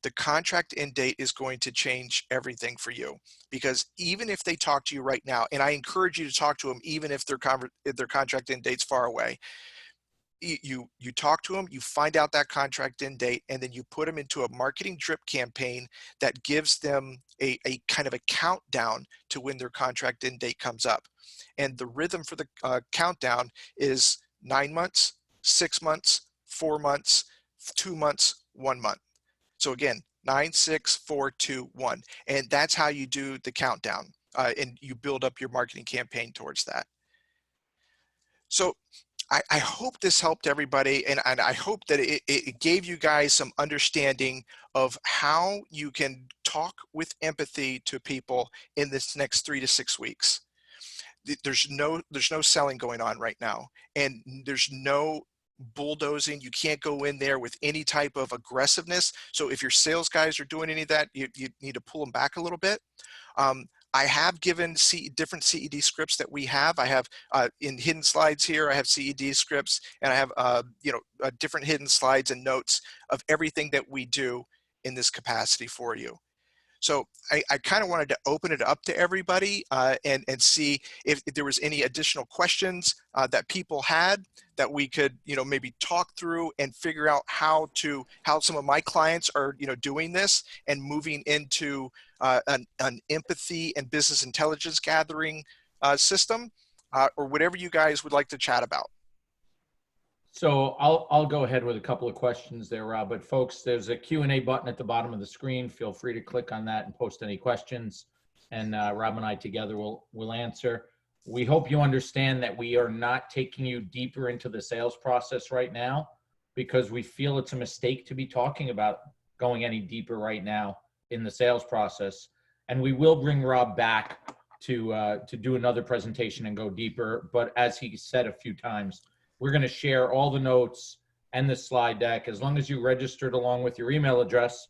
The contract end date is going to change everything for you, because even if they talk to you right now, and I encourage you to talk to them even if their contract end date's far away, you talk to them, you find out that contract end date, and then you put them into a marketing drip campaign that gives them a kind of a countdown to when their contract end date comes up. And the rhythm for the countdown is 9 months, 6 months, 4 months, 2 months, 1 month. So again, 9, 6, 4, 2, 1. And that's how you do the countdown, and you build up your marketing campaign towards that. So I hope this helped everybody, and I hope that it gave you guys some understanding of how you can talk with empathy to people in this next 3 to 6 weeks. There's no selling going on right now, and there's no bulldozing. You can't go in there with any type of aggressiveness. So if your sales guys are doing any of that, you need to pull them back a little bit. I have given different CED scripts that we have. I have in hidden slides here, I have CED scripts, and I have different hidden slides and notes of everything that we do in this capacity for you. So I kind of wanted to open it up to everybody and see if there was any additional questions that people had that we could, maybe talk through and figure out how some of my clients are, doing this and moving into an empathy and business intelligence gathering system or whatever you guys would like to chat about. So I'll go ahead with a couple of questions there, Rob. But folks, there's a Q&A button at the bottom of the screen. Feel free to click on that and post any questions, and Rob and I together will answer. We hope you understand that we are not taking you deeper into the sales process right now because we feel it's a mistake to be talking about going any deeper right now in the sales process. And we will bring Rob back to do another presentation and go deeper. But as he said a few times, we're going to share all the notes and the slide deck. As long as you registered along with your email address,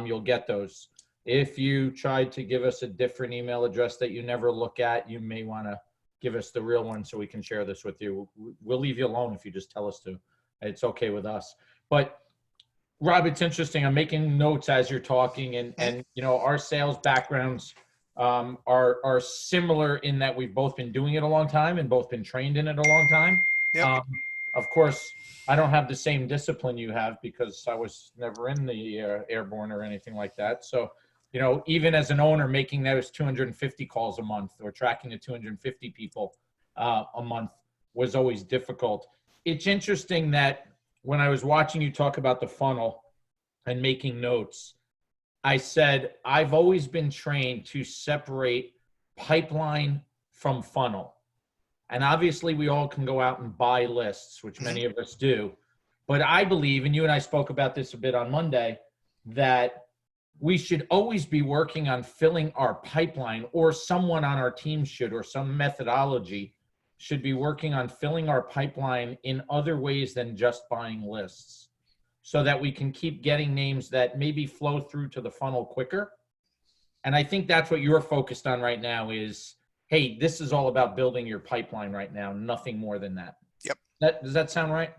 you'll get those. If you tried to give us a different email address that you never look at, you may want to give us the real one so we can share this with you. We'll leave you alone if you just tell us to. It's okay with us. But Rob, it's interesting. I'm making notes as you're talking, and our sales backgrounds are similar in that we've both been doing it a long time and both been trained in it a long time. Yep. Of course, I don't have the same discipline you have because I was never in the airborne or anything like that. So, even as an owner, making those 250 calls a month or tracking the 250 people a month was always difficult. It's interesting that when I was watching you talk about the funnel and making notes, I said, I've always been trained to separate pipeline from funnel. And obviously we all can go out and buy lists, which many of us do. But I believe, and you and I spoke about this a bit on Monday, that we should always be working on filling our pipeline, or someone on our team should, or some methodology should be working on filling our pipeline in other ways than just buying lists, so that we can keep getting names that maybe flow through to the funnel quicker. And I think that's what you're focused on right now is, hey, this is all about building your pipeline right now, nothing more than that. Yep. Does that sound right?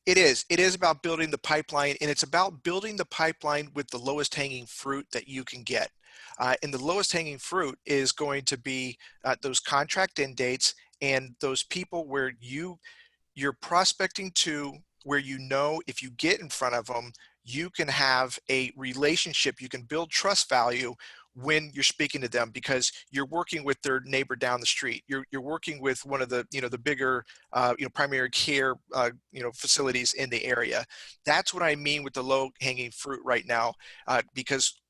It is. It is about building the pipeline, and it's about building the pipeline with the lowest hanging fruit that you can get. And the lowest hanging fruit is going to be those contract end dates and those people where you're prospecting to, where if you get in front of them, you can have a relationship, you can build trust value when you're speaking to them, because you're working with their neighbor down the street. You're working with one of the the bigger primary care facilities in the area. That's what I mean with the low hanging fruit right now, because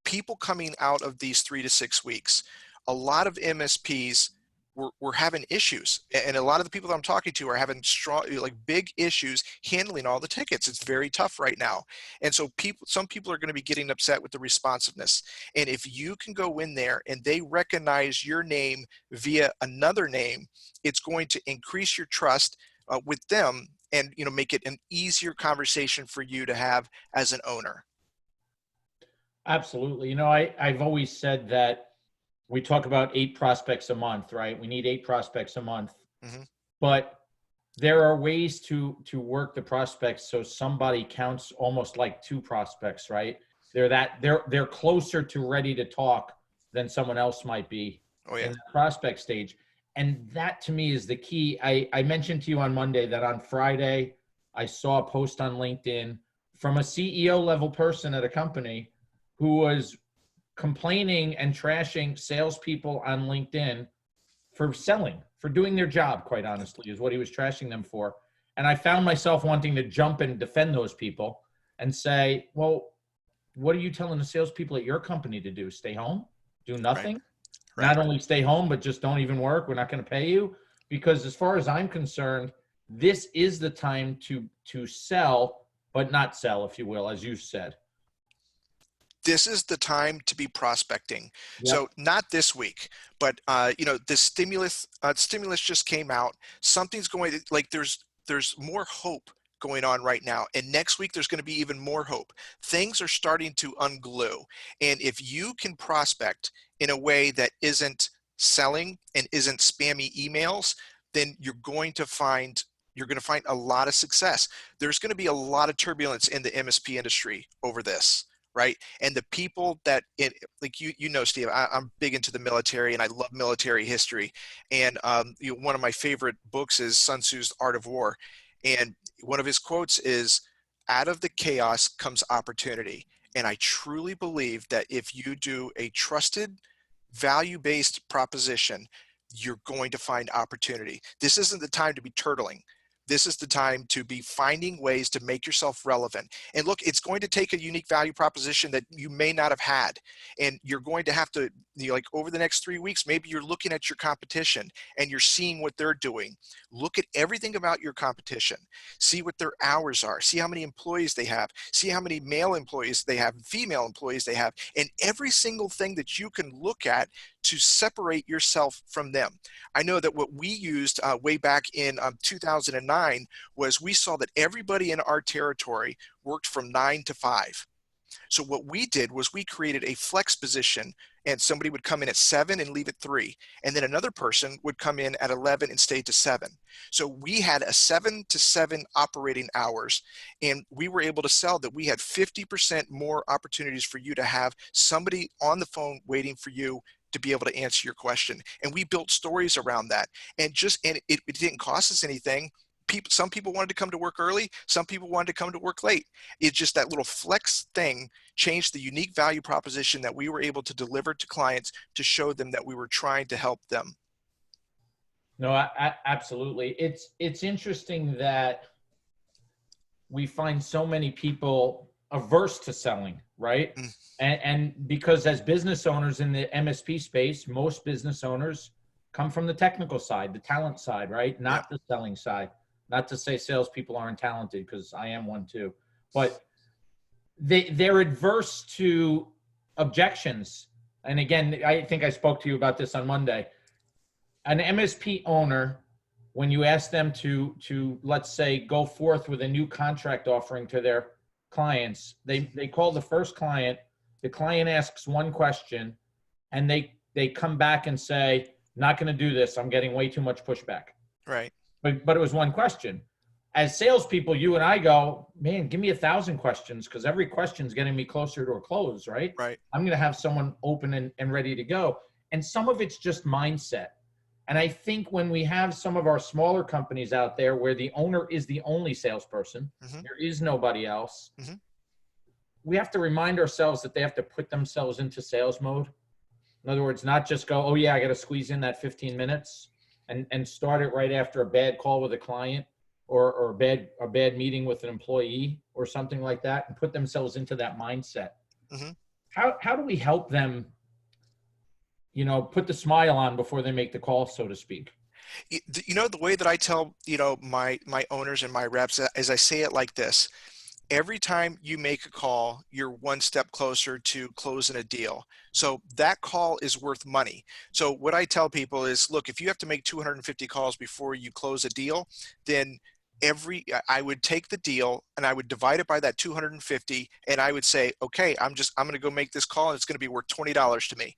people coming out of these 3 to 6 weeks, a lot of MSPs we're having issues, and a lot of the people that I'm talking to are having big issues handling all the tickets. It's very tough right now, and so some people are going to be getting upset with the responsiveness. And if you can go in there and they recognize your name via another name, it's going to increase your trust with them, and make it an easier conversation for you to have as an owner. Absolutely. I've always said that we talk about 8 prospects a month, right? We need 8 prospects a month, but there are ways to work the prospects so somebody counts almost like 2 prospects, right? They're closer to ready to talk than someone else might be in the prospect stage. And that to me is the key. I mentioned to you on Monday that on Friday, I saw a post on LinkedIn from a CEO level person at a company who was complaining and trashing salespeople on LinkedIn for selling, for doing their job, quite honestly, is what he was trashing them for. And I found myself wanting to jump and defend those people and say, well, what are you telling the salespeople at your company to do? Stay home? Do nothing? Right. Not only stay home, but just don't even work. We're not going to pay you. Because as far as I'm concerned, this is the time to sell, but not sell, if you will, as you said. This is the time to be prospecting. Yep. So not this week, but the stimulus just came out. Something's going to, there's more hope going on right now. And next week, there's going to be even more hope. Things are starting to unglue. And if you can prospect in a way that isn't selling and isn't spammy emails, then you're going to find a lot of success. There's going to be a lot of turbulence in the MSP industry over this. right? And the people that like you know, Steve, I'm big into the military and I love military history. And one of my favorite books is Sun Tzu's Art of War. And one of his quotes is, out of the chaos comes opportunity. And I truly believe that if you do a trusted, value-based proposition, you're going to find opportunity. This isn't the time to be turtling. This is the time to be finding ways to make yourself relevant. And look, it's going to take a unique value proposition that you may not have had. And you're going to have to, like over the next 3 weeks, maybe you're looking at your competition and you're seeing what they're doing. Look at everything about your competition. See what their hours are. See how many employees they have. See how many male employees they have, female employees they have, and every single thing that you can look at to separate yourself from them. I know that what we used way back in 2009 was we saw that everybody in our territory worked from 9 to 5. So what we did was we created a flex position, and somebody would come in at 7 and leave at 3. And then another person would come in at 11 and stay to 7. So we had a 7 to 7 operating hours, and we were able to sell that we had 50% more opportunities for you to have somebody on the phone waiting for you to be able to answer your question. And we built stories around that. And it didn't cost us anything. Some people wanted to come to work early. Some people wanted to come to work late. It's just that little flex thing changed the unique value proposition that we were able to deliver to clients to show them that we were trying to help them. No, absolutely. It's interesting that we find so many people averse to selling, right? Mm. And because as business owners in the MSP space, most business owners come from the technical side, the talent side, right? Not the selling side. Not to say salespeople aren't talented, because I am one too, but they're adverse to objections. And again, I think I spoke to you about this on Monday. An MSP owner, when you ask them to let's say go forth with a new contract offering to their clients, they call the first client, the client asks one question, and they come back and say, not going to do this, I'm getting way too much pushback. Right. But it was one question. As salespeople, you and I go, man, give me 1,000 questions, because every question is getting me closer to a close, right? Right. I'm going to have someone open and ready to go. And some of it's just mindset. And I think when we have some of our smaller companies out there where the owner is the only salesperson, there is nobody else, we have to remind ourselves that they have to put themselves into sales mode. In other words, not just go, oh yeah, I got to squeeze in that 15 minutes and start it right after a bad call with a client or a bad meeting with an employee or something like that, and put themselves into that mindset. How do we help them, put the smile on before they make the call, so to speak? The way that I tell, my owners and my reps is I say it like this. Every time you make a call, you're one step closer to closing a deal. So that call is worth money. So what I tell people is, look, if you have to make 250 calls before you close a deal, then I would take the deal and I would divide it by that 250, and I would say, okay, I'm going to go make this call, and it's going to be worth $20 to me.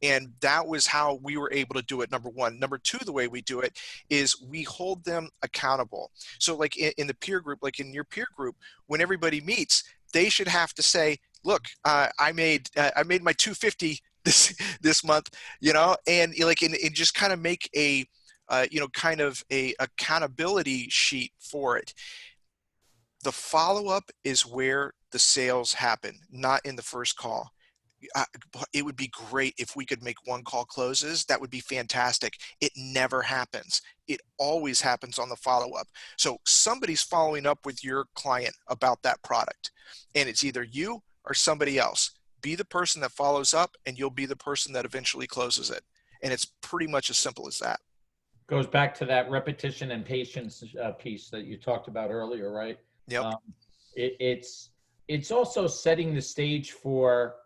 And that was how we were able to do it, number one. Number two, the way we do it is we hold them accountable. So like in the peer group, like in your peer group, when everybody meets, they should have to say, look, I made my 250 this month, and just kind of make a, kind of a accountability sheet for it. The follow-up is where the sales happen, not in the first call. It would be great if we could make one call closes. That would be fantastic. It never happens. It always happens on the follow-up. So somebody's following up with your client about that product, and it's either you or somebody else. Be the person that follows up, and you'll be the person that eventually closes it. And it's pretty much as simple as that. Goes back to that repetition and patience piece that you talked about earlier, right? Yep. It's also setting the stage for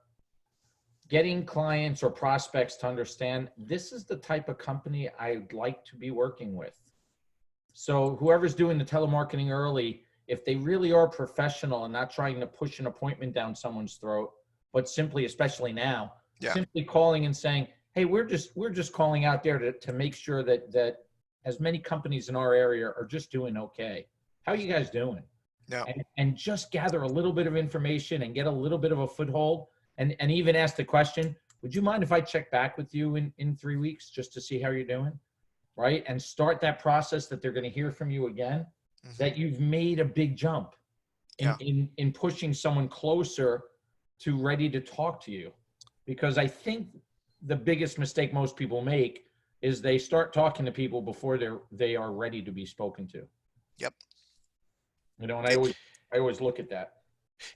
getting clients or prospects to understand this is the type of company I'd like to be working with. So whoever's doing the telemarketing early, if they really are professional and not trying to push an appointment down someone's throat, but simply, especially now, simply calling and saying, hey, we're just calling out there to make sure that as many companies in our area are just doing okay. How are you guys doing? Yeah. and just gather a little bit of information and get a little bit of a foothold, and even ask the question, would you mind if I check back with you in 3 weeks just to see how you're doing? Right? And start that process that they're going to hear from you again, that you've made a big jump in pushing someone closer to ready to talk to you. Because I think the biggest mistake most people make is they start talking to people before they are ready to be spoken to. Yep. You know, and I always look at that.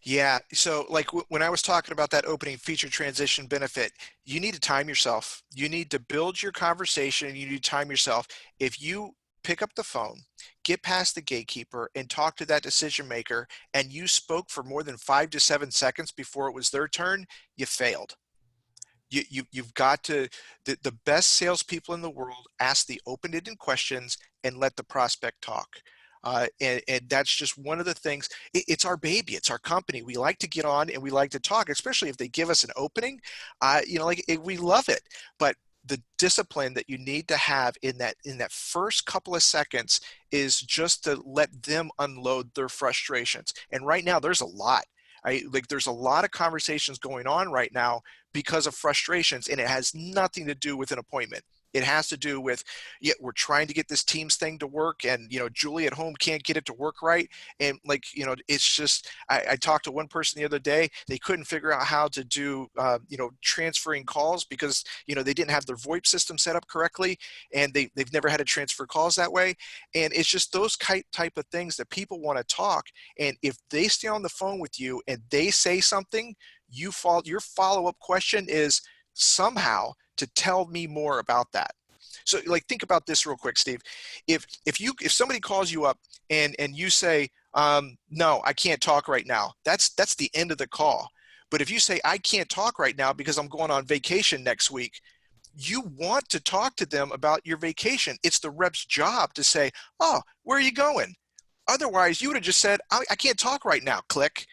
Yeah. So like when I was talking about that opening feature transition benefit, you need to time yourself. You need to build your conversation and you need to time yourself. If you pick up the phone, get past the gatekeeper and talk to that decision maker, and you spoke for more than 5 to 7 seconds before it was their turn, you failed. You've got to, the best salespeople in the world ask the open-ended questions and let the prospect talk. And that's just one of the things. It's our baby. It's our company. We like to get on and we like to talk, especially if they give us an opening. We love it. But the discipline that you need to have in that first couple of seconds is just to let them unload their frustrations. And right now, there's a lot. There's a lot of conversations going on right now because of frustrations, and it has nothing to do with an appointment. It has to do with, we're trying to get this Teams thing to work, and Julie at home can't get it to work right. And it's just, I talked to one person the other day. They couldn't figure out how to do transferring calls because they didn't have their VoIP system set up correctly, and they've never had to transfer calls that way. And it's just those type of things that people want to talk. And if they stay on the phone with you and they say something, your follow-up question is somehow to tell me more about that. So think about this real quick, Steve. If somebody calls you up and you say, no, I can't talk right now, that's the end of the call. But if you say, I can't talk right now because I'm going on vacation next week, you want to talk to them about your vacation. It's the rep's job to say, oh, where are you going? Otherwise, you would have just said, I can't talk right now, click.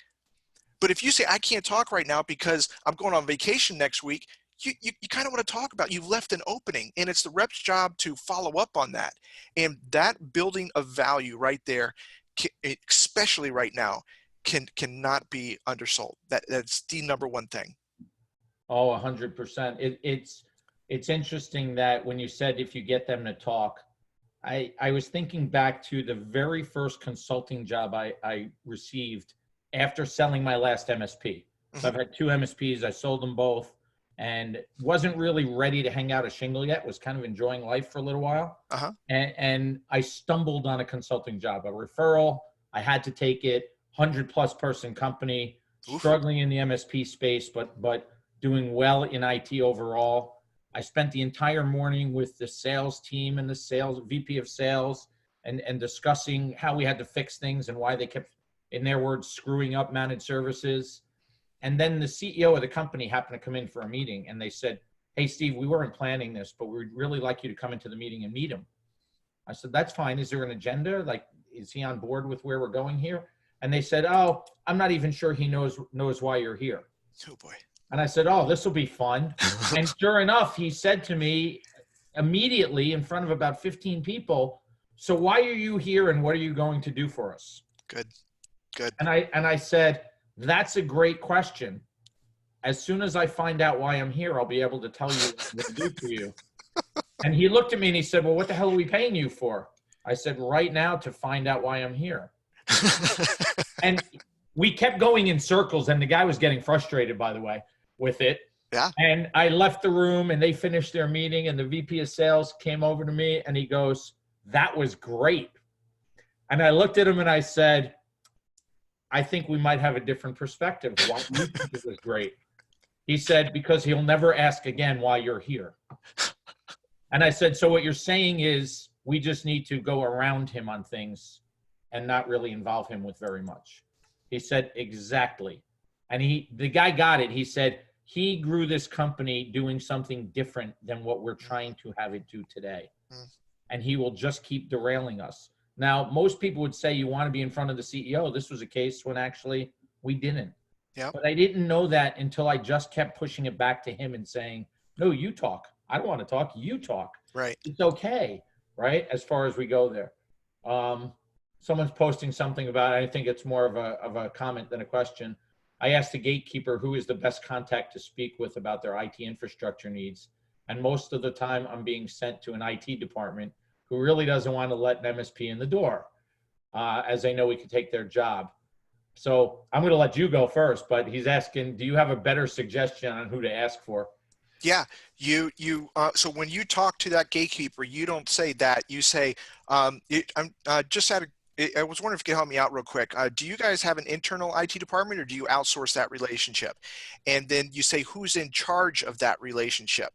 But if you say, I can't talk right now because I'm going on vacation next week, you kind of want to talk about, you've left an opening, and it's the rep's job to follow up on that. And that building of value right there, especially right now, cannot be undersold. That's the number one thing. Oh, 100%. It's interesting that when you said if you get them to talk, I was thinking back to the very first consulting job I received after selling my last MSP. So I've had 2 MSPs. I sold them both and wasn't really ready to hang out a shingle yet, was kind of enjoying life for a little while. And I stumbled on a consulting job, a referral. I had to take it, 100+ person company, struggling in the MSP space, but doing well in IT overall. I spent the entire morning with the sales team and the sales VP of sales and discussing how we had to fix things and why they kept, in their words, screwing up managed services. And then the CEO of the company happened to come in for a meeting, and they said, hey, Steve, we weren't planning this, but we'd really like you to come into the meeting and meet him. I said, that's fine. Is there an agenda? Is he on board with where we're going here? And they said, oh, I'm not even sure he knows why you're here. Oh, boy. And I said, oh, this will be fun. And sure enough, he said to me immediately in front of about 15 people, so why are you here and what are you going to do for us? Good. And I said, that's a great question. As soon as I find out why I'm here, I'll be able to tell you what to do for you. And he looked at me and he said, well, what the hell are we paying you for? I said, right now to find out why I'm here. And we kept going in circles, and the guy was getting frustrated, by the way, with it. Yeah. And I left the room and they finished their meeting, and the VP of sales came over to me and he goes, that was great. And I looked at him and I said, I think we might have a different perspective. Why do you think it was great? He said, because he'll never ask again why you're here. And I said, so what you're saying is we just need to go around him on things and not really involve him with very much. He said, exactly. And the guy got it. He said, he grew this company doing something different than what we're trying to have it do today. And he will just keep derailing us. Now, most people would say you want to be in front of the CEO. This was a case when actually we didn't. Yep. But I didn't know that until I just kept pushing it back to him and saying, no, you talk. I don't want to talk. You talk. Right. It's okay. Right. As far as we go there. someone's posting something about it. I think it's more of a comment than a question. I asked the gatekeeper who is the best contact to speak with about their IT infrastructure needs. And most of the time I'm being sent to an IT department who really doesn't want to let an MSP in the door, as they know we can take their job. So I'm going to let you go first, but he's asking, do you have a better suggestion on who to ask for? Yeah, so when you talk to that gatekeeper, you don't say that. You say, I was wondering if you could help me out real quick. Do you guys have an internal IT department, or do you outsource that relationship? And then you say, who's in charge of that relationship?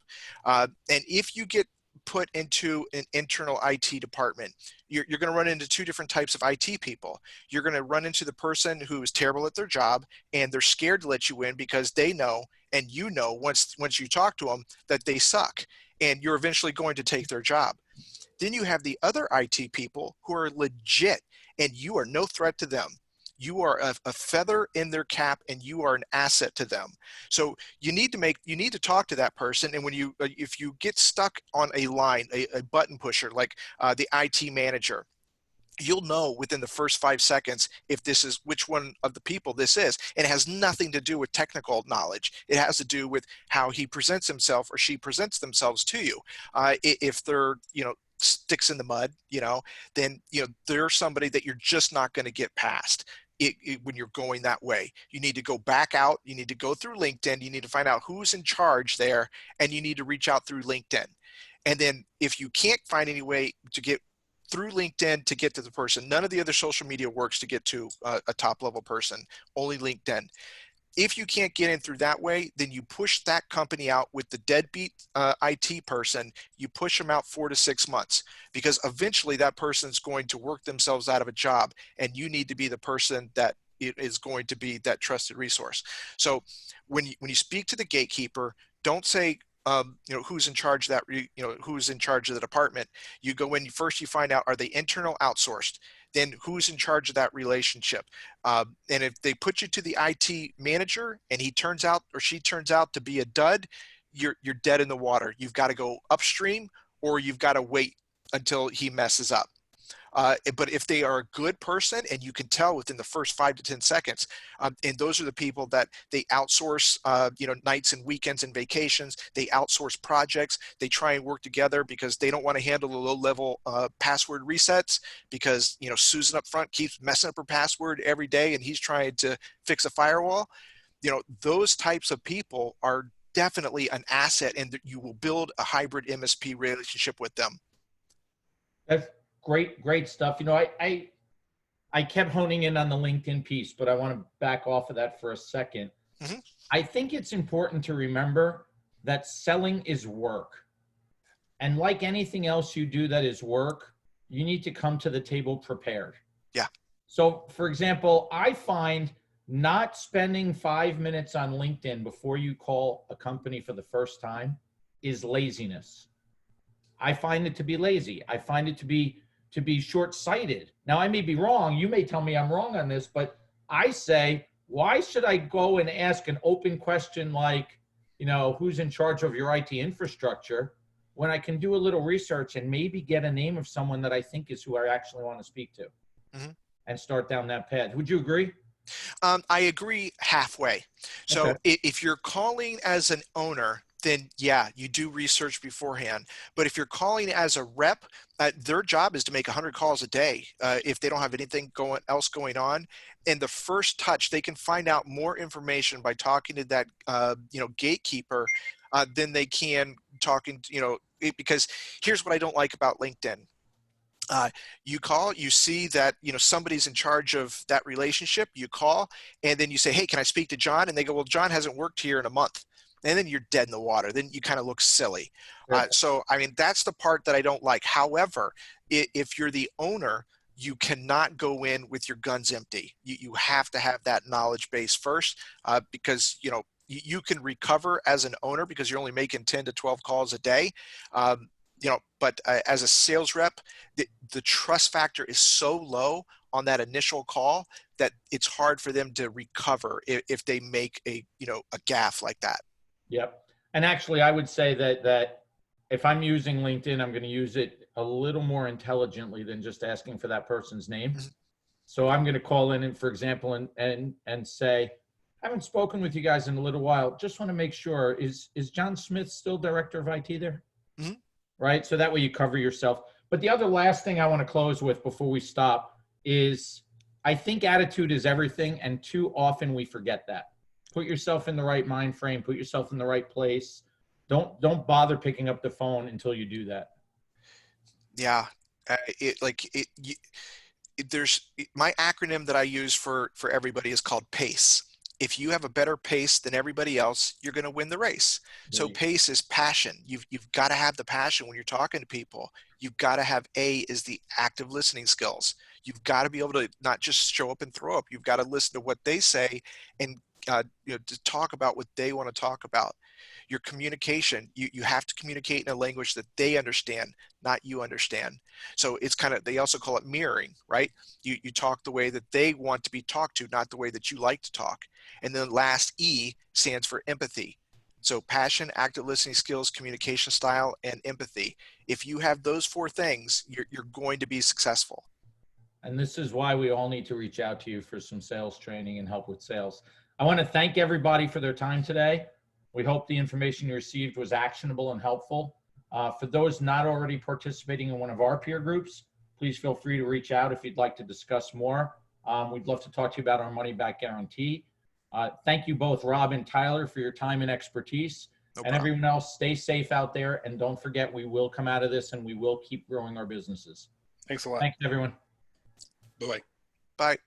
And if you get put into an internal IT department, you're going to run into two different types of IT people. You're going to run into the person who is terrible at their job, and they're scared to let you in because they know, and you know, once you talk to them, that they suck, and you're eventually going to take their job. Then you have the other IT people who are legit, and you are no threat to them. You are a feather in their cap, and you are an asset to them. So you need to talk to that person. And when if you get stuck on a line, a button pusher, like the IT manager, you'll know within the first 5 seconds if this is which one of the people this is. And it has nothing to do with technical knowledge. It has to do with how he presents himself or she presents themselves to you. If they're, sticks in the mud, then, they're somebody that you're just not going to get past. When you're going that way, you need to go back out. You need to go through LinkedIn. You need to find out who's in charge there, and you need to reach out through LinkedIn. And then if you can't find any way to get through LinkedIn to get to the person, none of the other social media works to get to a top level person, only LinkedIn. If you can't get in through that way, then you push that company out with the deadbeat IT person. You push them out 4 to 6 months, because eventually that person's going to work themselves out of a job, and you need to be the person that is going to be that trusted resource. So when you speak to the gatekeeper, don't say, who's in charge of that, who's in charge of the department. You go in first, you find out, are they internal, outsourced? Then who's in charge of that relationship? And if they put you to the IT manager and he turns out or she turns out to be a dud, you're dead in the water. You've got to go upstream, or you've got to wait until he messes up. But if they are a good person, and you can tell within the first 5 to 10 seconds, and those are the people that they outsource, nights and weekends and vacations, they outsource projects, they try and work together because they don't want to handle the low-level password resets, because, Susan up front keeps messing up her password every day, and he's trying to fix a firewall. Those types of people are definitely an asset, and you will build a hybrid MSP relationship with them. That's great stuff. I kept honing in on the LinkedIn piece, but I want to back off of that for a second. Mm-hmm. I think it's important to remember that selling is work. And like anything else you do that is work, you need to come to the table prepared. Yeah. So for example, I find not spending 5 minutes on LinkedIn before you call a company for the first time is laziness. I find it to be lazy. I find it to be short-sighted. Now, I may be wrong. You may tell me I'm wrong on this, but I say, why should I go and ask an open question like, who's in charge of your IT infrastructure, when I can do a little research and maybe get a name of someone that I think is who I actually want to speak to, mm-hmm. and start down that path. Would you agree? I agree halfway. So okay. If you're calling as an owner, then yeah, you do research beforehand. But if you're calling as a rep, their job is to make 100 calls a day. If they don't have anything else going on, and the first touch, they can find out more information by talking to that gatekeeper than they can talking. Because here's what I don't like about LinkedIn. You call, you see that somebody's in charge of that relationship. You call, and then you say, "Hey, can I speak to John?" And they go, "Well, John hasn't worked here in a month." And then you're dead in the water. Then you kind of look silly. So, that's the part that I don't like. However, if you're the owner, you cannot go in with your guns empty. You have to have that knowledge base first, because, you can recover as an owner because you're only making 10 to 12 calls a day. But as a sales rep, the trust factor is so low on that initial call that it's hard for them to recover if they make a gaffe like that. Yep. And actually, I would say that if I'm using LinkedIn, I'm going to use it a little more intelligently than just asking for that person's name. Mhm. So I'm going to call in and, for example, and say, I haven't spoken with you guys in a little while. Just want to make sure, is John Smith still director of IT there? Mhm. Right? So that way you cover yourself. But the other last thing I want to close with before we stop is I think attitude is everything, and too often we forget that. Put yourself in the right mind frame, put yourself in the right place. Don't bother picking up the phone until you do that. Yeah. There's my acronym that I use for everybody is called PACE. If you have a better pace than everybody else, you're going to win the race. So pace is passion. You've got to have the passion when you're talking to people. You've got to have is the active listening skills. You've got to be able to not just show up and throw up. You've got to listen to what they say and to talk about what they want to talk about. Your communication, you have to communicate in a language that they understand, not you understand. So it's kind of, they also call it mirroring, right? You talk the way that they want to be talked to, not the way that you like to talk. And then last E stands for empathy. So passion, active listening skills, communication style, and empathy. If you have those 4 things, you're going to be successful. And this is why we all need to reach out to you for some sales training and help with sales. I want to thank everybody for their time today. We hope the information you received was actionable and helpful. For those not already participating in one of our peer groups, please feel free to reach out if you'd like to discuss more. We'd love to talk to you about our money back guarantee. Thank you both, Rob and Tyler, for your time and expertise. No and problem. Everyone else, stay safe out there. And don't forget, we will come out of this and we will keep growing our businesses. Thanks a lot. Thanks, everyone. Bye-bye. Bye.